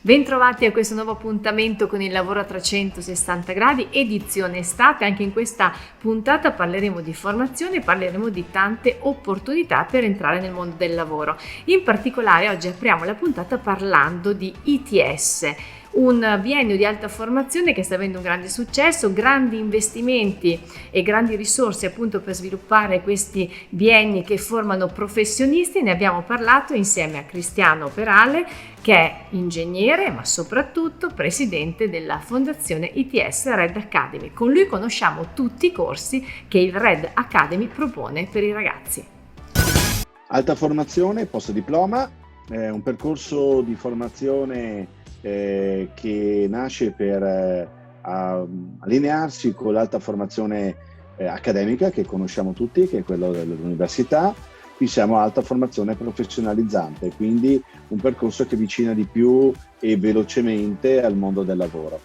Bentrovati a questo nuovo appuntamento con il lavoro a 360 gradi, edizione estate. Anche in questa puntata parleremo di formazione, parleremo di tante opportunità per entrare nel mondo del lavoro. In particolare oggi apriamo la puntata parlando di ITS, un biennio di alta formazione che sta avendo un grande successo, grandi investimenti e grandi risorse appunto per sviluppare questi bienni che formano professionisti. Ne abbiamo parlato insieme a Cristiano Perale, che è ingegnere ma soprattutto presidente della fondazione ITS Red Academy. Con lui conosciamo tutti i corsi che il Red Academy propone per i ragazzi. Alta formazione, post diploma, un percorso di formazione che nasce per allinearsi con l'alta formazione accademica che conosciamo tutti, che è quello dell'università. Qui siamo alta formazione professionalizzante, quindi un percorso che avvicina di più e velocemente al mondo del lavoro.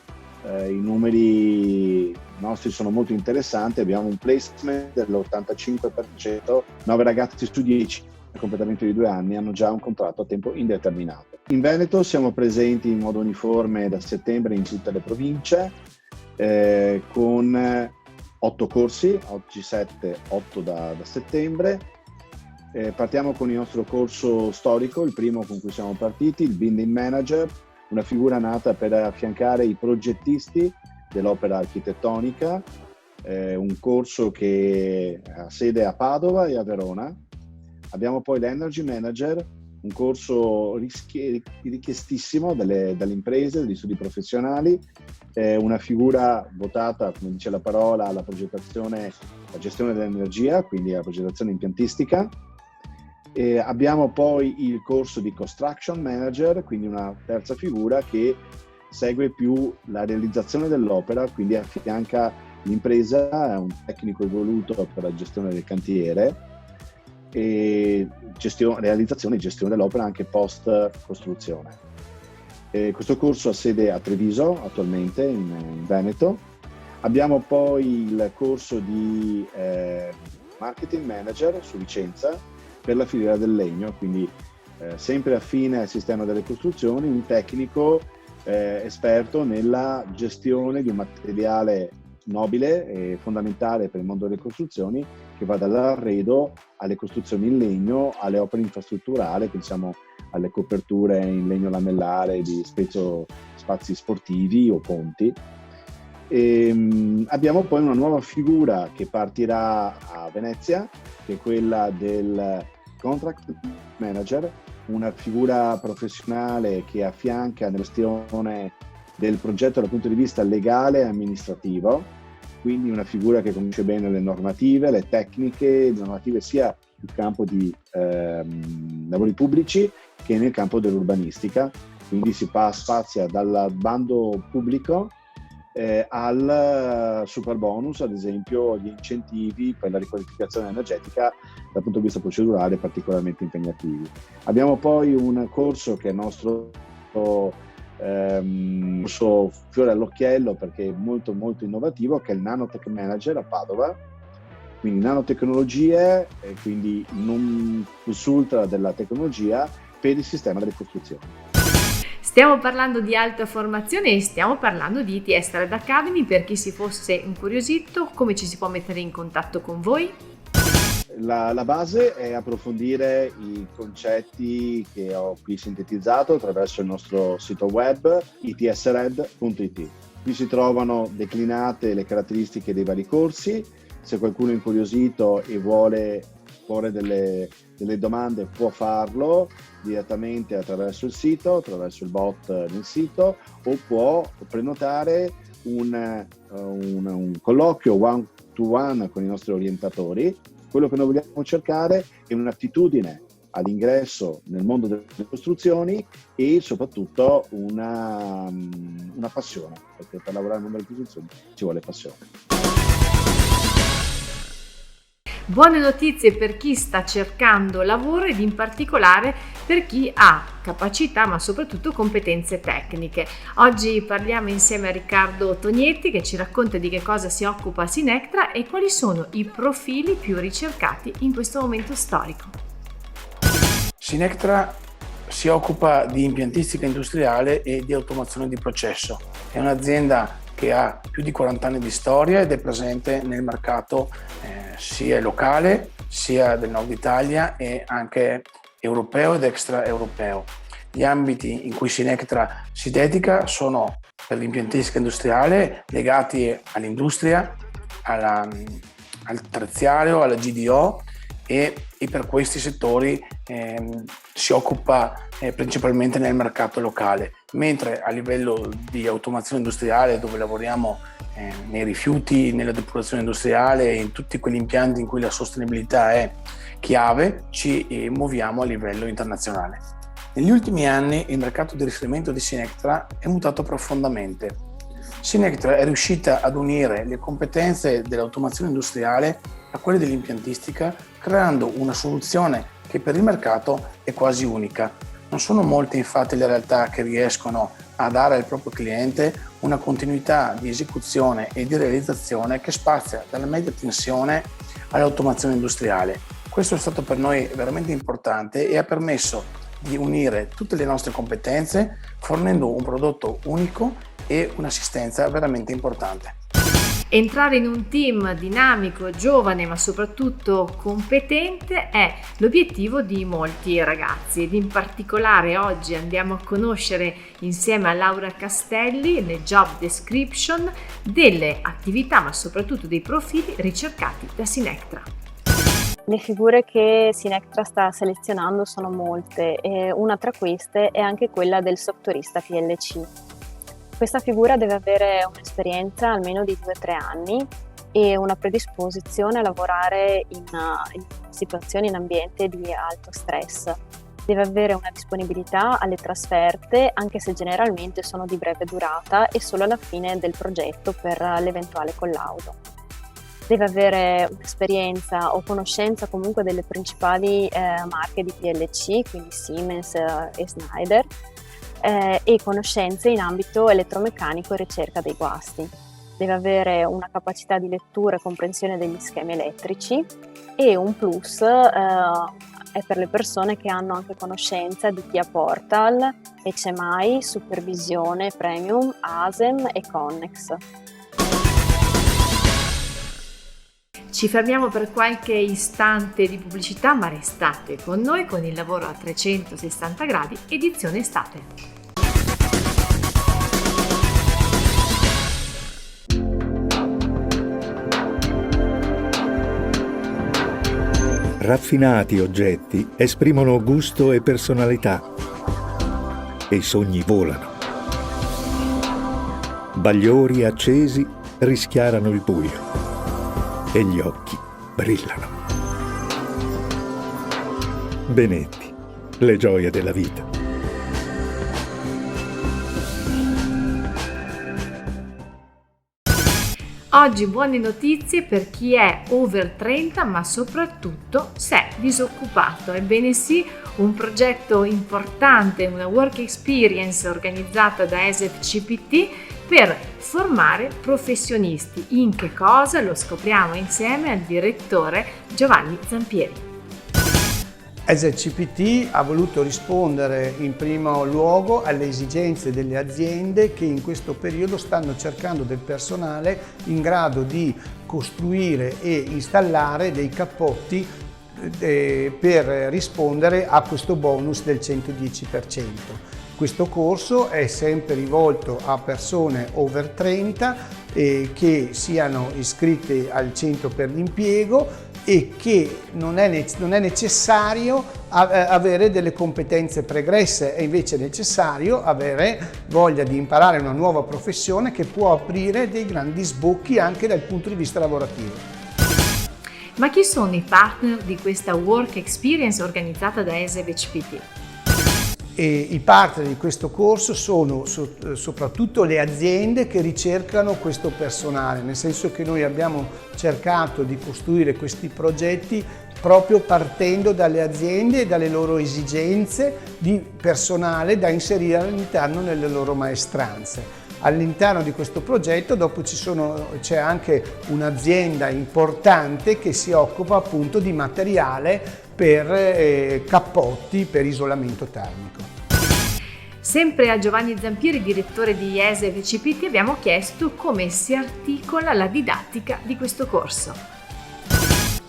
I numeri nostri sono molto interessanti, abbiamo un placement dell'85%, 9 ragazzi su 10 a completamento di 2 anni hanno già un contratto a tempo indeterminato. In Veneto siamo presenti in modo uniforme da settembre in tutte le province, con 8 corsi, oggi 7, 8 da settembre. Partiamo con il nostro corso storico, il primo con cui siamo partiti, il Building Manager, una figura nata per affiancare i progettisti dell'opera architettonica, un corso che ha sede a Padova e a Verona. Abbiamo poi l'Energy Manager, un corso richiestissimo dalle imprese, dagli studi professionali, una figura votata, come dice la parola, alla progettazione, alla gestione dell'energia, quindi alla progettazione impiantistica. Abbiamo poi il corso di Construction Manager, quindi una terza figura che segue più la realizzazione dell'opera, quindi affianca l'impresa, è un tecnico evoluto per la gestione del cantiere e realizzazione e gestione dell'opera anche post costruzione. Questo corso ha sede a Treviso attualmente in Veneto. Abbiamo poi il corso di Marketing Manager su Vicenza per la filiera del legno, quindi sempre affine al sistema delle costruzioni, un tecnico esperto nella gestione di un materiale nobile e fondamentale per il mondo delle costruzioni, che va dall'arredo alle costruzioni in legno, alle opere infrastrutturali, pensiamo alle coperture in legno lamellare di spesso spazi sportivi o ponti. Abbiamo poi una nuova figura che partirà a Venezia, che è quella del Contract Manager, una figura professionale che affianca nella gestione del progetto dal punto di vista legale e amministrativo, quindi una figura che conosce bene le normative, le tecniche, le normative sia nel campo di lavori pubblici che nel campo dell'urbanistica, quindi si spazia dal bando pubblico al super bonus, ad esempio gli incentivi per la riqualificazione energetica dal punto di vista procedurale particolarmente impegnativi. Abbiamo poi un corso che è il nostro corso fiore all'occhiello perché è molto molto innovativo, che è il Nanotech Manager a Padova, quindi nanotecnologie e quindi non plus ultra della tecnologia per il sistema delle costruzioni. Stiamo parlando di alta formazione e stiamo parlando di ITS Red Academy. Per chi si fosse incuriosito, come ci si può mettere in contatto con voi? La base è approfondire i concetti che ho qui sintetizzato attraverso il nostro sito web itsred.it. Qui si trovano declinate le caratteristiche dei vari corsi. Se qualcuno è incuriosito e vuole porre delle domande può farlo direttamente attraverso il sito, attraverso il bot nel sito, o può prenotare un colloquio one to one con i nostri orientatori. Quello che noi vogliamo cercare è un'attitudine all'ingresso nel mondo delle costruzioni e soprattutto una passione, perché per lavorare nel mondo delle costruzioni ci vuole passione. Buone notizie per chi sta cercando lavoro ed in particolare per chi ha capacità ma soprattutto competenze tecniche. Oggi parliamo insieme a Riccardo Tognetti che ci racconta di che cosa si occupa Sinectra e quali sono i profili più ricercati in questo momento storico. Sinectra si occupa di impiantistica industriale e di automazione di processo. È un'azienda che ha più di 40 anni di storia ed è presente nel mercato sia locale, sia del nord Italia e anche europeo ed extraeuropeo. Gli ambiti in cui Sinectra si dedica sono per l'impiantistica industriale legati all'industria, al terziario, alla GDO e per questi settori si occupa principalmente nel mercato locale, mentre a livello di automazione industriale, dove lavoriamo nei rifiuti, nella depurazione industriale e in tutti quegli impianti in cui la sostenibilità è chiave, ci muoviamo a livello internazionale. Negli ultimi anni il mercato di riferimento di Sinectra è mutato profondamente. Sinectra è riuscita ad unire le competenze dell'automazione industriale a quelle dell'impiantistica, creando una soluzione che per il mercato è quasi unica. Non sono molte infatti le realtà che riescono a dare al proprio cliente una continuità di esecuzione e di realizzazione che spazia dalla media tensione all'automazione industriale. Questo è stato per noi veramente importante e ha permesso di unire tutte le nostre competenze fornendo un prodotto unico e un'assistenza veramente importante. Entrare in un team dinamico, giovane ma soprattutto competente è l'obiettivo di molti ragazzi ed in particolare oggi andiamo a conoscere insieme a Laura Castelli le job description delle attività ma soprattutto dei profili ricercati da Sinectra. Le figure che Sinectra sta selezionando sono molte e una tra queste è anche quella del softwareista PLC. Questa figura deve avere un'esperienza almeno di 2-3 anni e una predisposizione a lavorare in situazioni in ambiente di alto stress. Deve avere una disponibilità alle trasferte, anche se generalmente sono di breve durata e solo alla fine del progetto per l'eventuale collaudo. Deve avere un'esperienza o conoscenza comunque delle principali marche di PLC, quindi Siemens e Schneider, e conoscenze in ambito elettromeccanico e ricerca dei guasti. Deve avere una capacità di lettura e comprensione degli schemi elettrici e un plus è per le persone che hanno anche conoscenza di TIA Portal, HMI, Supervisione Premium, ASEM e Connex. Ci fermiamo per qualche istante di pubblicità, ma restate con noi con il lavoro a 360 gradi, edizione estate. Raffinati oggetti esprimono gusto e personalità e i sogni volano. Bagliori accesi rischiarano il buio e gli occhi brillano. Benetti, le gioie della vita. Oggi buone notizie per chi è over 30 ma soprattutto se è disoccupato. Ebbene sì, un progetto importante, una work experience organizzata da ESEF CPT per formare professionisti. In che cosa? Lo scopriamo insieme al direttore Giovanni Zampieri. ESEF CPT ha voluto rispondere in primo luogo alle esigenze delle aziende che in questo periodo stanno cercando del personale in grado di costruire e installare dei cappotti per rispondere a questo bonus del 110%. Questo corso è sempre rivolto a persone over 30 che siano iscritte al centro per l'impiego e che non è necessario avere delle competenze pregresse, è invece necessario avere voglia di imparare una nuova professione che può aprire dei grandi sbocchi anche dal punto di vista lavorativo. Ma chi sono i partner di questa work experience organizzata da ESEF CPT? E i partner di questo corso sono soprattutto le aziende che ricercano questo personale, nel senso che noi abbiamo cercato di costruire questi progetti proprio partendo dalle aziende e dalle loro esigenze di personale da inserire all'interno delle loro maestranze. All'interno di questo progetto dopo c'è anche un'azienda importante che si occupa appunto di materiale per cappotti per isolamento termico. Sempre a Giovanni Zampieri, direttore di ESEV CPT, abbiamo chiesto come si articola la didattica di questo corso.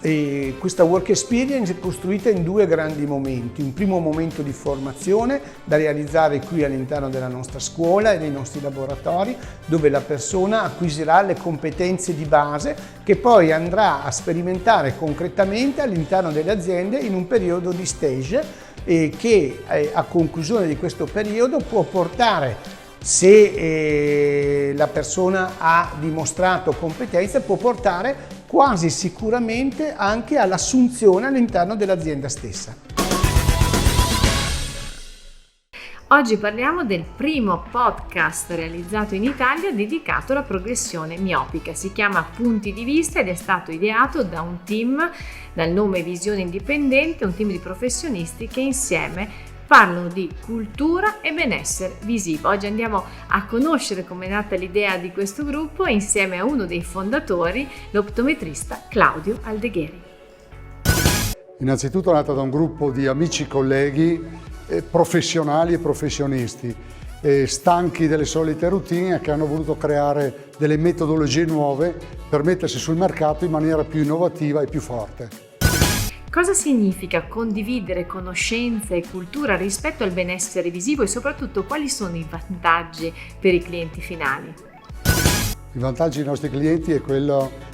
E questa work experience è costruita in due grandi momenti. Un primo momento di formazione da realizzare qui all'interno della nostra scuola e dei nostri laboratori, dove la persona acquisirà le competenze di base che poi andrà a sperimentare concretamente all'interno delle aziende in un periodo di stage e che a conclusione di questo periodo può portare, se la persona ha dimostrato competenze, può portare quasi sicuramente anche all'assunzione all'interno dell'azienda stessa. Oggi parliamo del primo podcast realizzato in Italia dedicato alla progressione miopica. Si chiama Punti di Vista ed è stato ideato da un team dal nome Visione Indipendente, un team di professionisti che insieme parlano di cultura e benessere visivo. Oggi andiamo a conoscere come è nata l'idea di questo gruppo insieme a uno dei fondatori, l'optometrista Claudio Aldegheri. Innanzitutto è nata da un gruppo di amici, colleghi, professionali e professionisti, stanchi delle solite routine, che hanno voluto creare delle metodologie nuove per mettersi sul mercato in maniera più innovativa e più forte. Cosa significa condividere conoscenze e cultura rispetto al benessere visivo e soprattutto quali sono i vantaggi per i clienti finali? Il vantaggio dei nostri clienti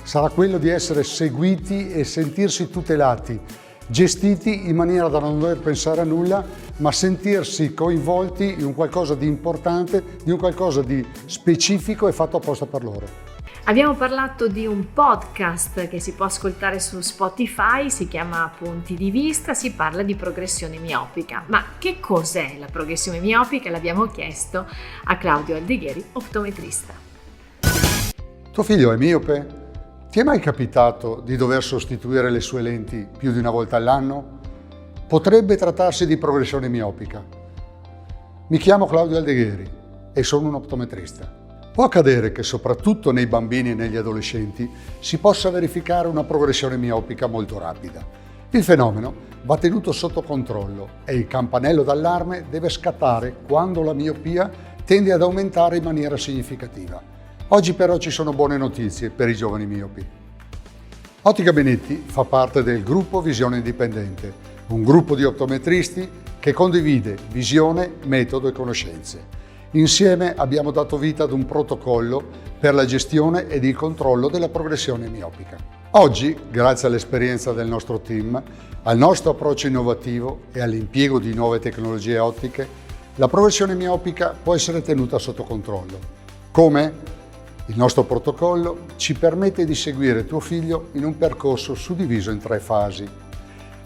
sarà quello di essere seguiti e sentirsi tutelati, gestiti in maniera da non dover pensare a nulla, ma sentirsi coinvolti in un qualcosa di importante, di un qualcosa di specifico e fatto apposta per loro. Abbiamo parlato di un podcast che si può ascoltare su Spotify, si chiama Punti di Vista, si parla di progressione miopica. Ma che cos'è la progressione miopica? L'abbiamo chiesto a Claudio Aldegheri, optometrista. Tuo figlio è miope? Ti è mai capitato di dover sostituire le sue lenti più di una volta all'anno? Potrebbe trattarsi di progressione miopica. Mi chiamo Claudio Aldegheri e sono un optometrista. Può accadere che soprattutto nei bambini e negli adolescenti si possa verificare una progressione miopica molto rapida. Il fenomeno va tenuto sotto controllo e il campanello d'allarme deve scattare quando la miopia tende ad aumentare in maniera significativa. Oggi però ci sono buone notizie per i giovani miopi. Ottica Benetti fa parte del gruppo Visione Indipendente, un gruppo di optometristi che condivide visione, metodo e conoscenze. Insieme abbiamo dato vita ad un protocollo per la gestione ed il controllo della progressione miopica. Oggi, grazie all'esperienza del nostro team, al nostro approccio innovativo e all'impiego di nuove tecnologie ottiche, la progressione miopica può essere tenuta sotto controllo. Come? Il nostro protocollo ci permette di seguire tuo figlio in un percorso suddiviso in 3 fasi.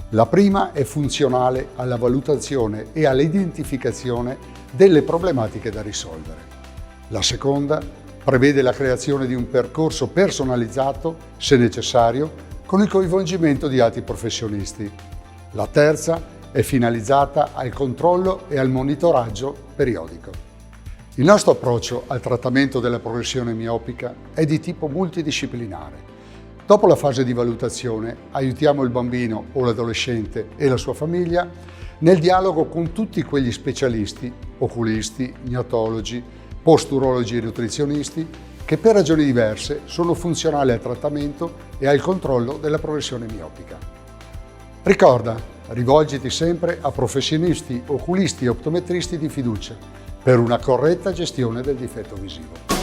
La prima è funzionale alla valutazione e all'identificazione delle problematiche da risolvere. La seconda prevede la creazione di un percorso personalizzato, se necessario, con il coinvolgimento di altri professionisti. La terza è finalizzata al controllo e al monitoraggio periodico. Il nostro approccio al trattamento della progressione miopica è di tipo multidisciplinare. Dopo la fase di valutazione, aiutiamo il bambino o l'adolescente e la sua famiglia nel dialogo con tutti quegli specialisti, oculisti, gnatologi, posturologi e nutrizionisti, che per ragioni diverse sono funzionali al trattamento e al controllo della progressione miopica. Ricorda, rivolgiti sempre a professionisti, oculisti e optometristi di fiducia per una corretta gestione del difetto visivo.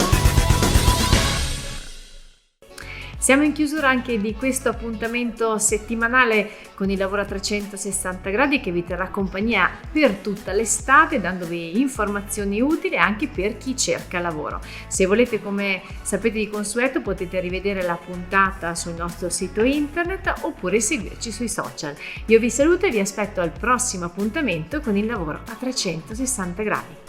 Siamo in chiusura anche di questo appuntamento settimanale con il lavoro a 360 gradi che vi terrà compagnia per tutta l'estate, dandovi informazioni utili anche per chi cerca lavoro. Se volete, come sapete di consueto, potete rivedere la puntata sul nostro sito internet oppure seguirci sui social. Io vi saluto e vi aspetto al prossimo appuntamento con il lavoro a 360 gradi.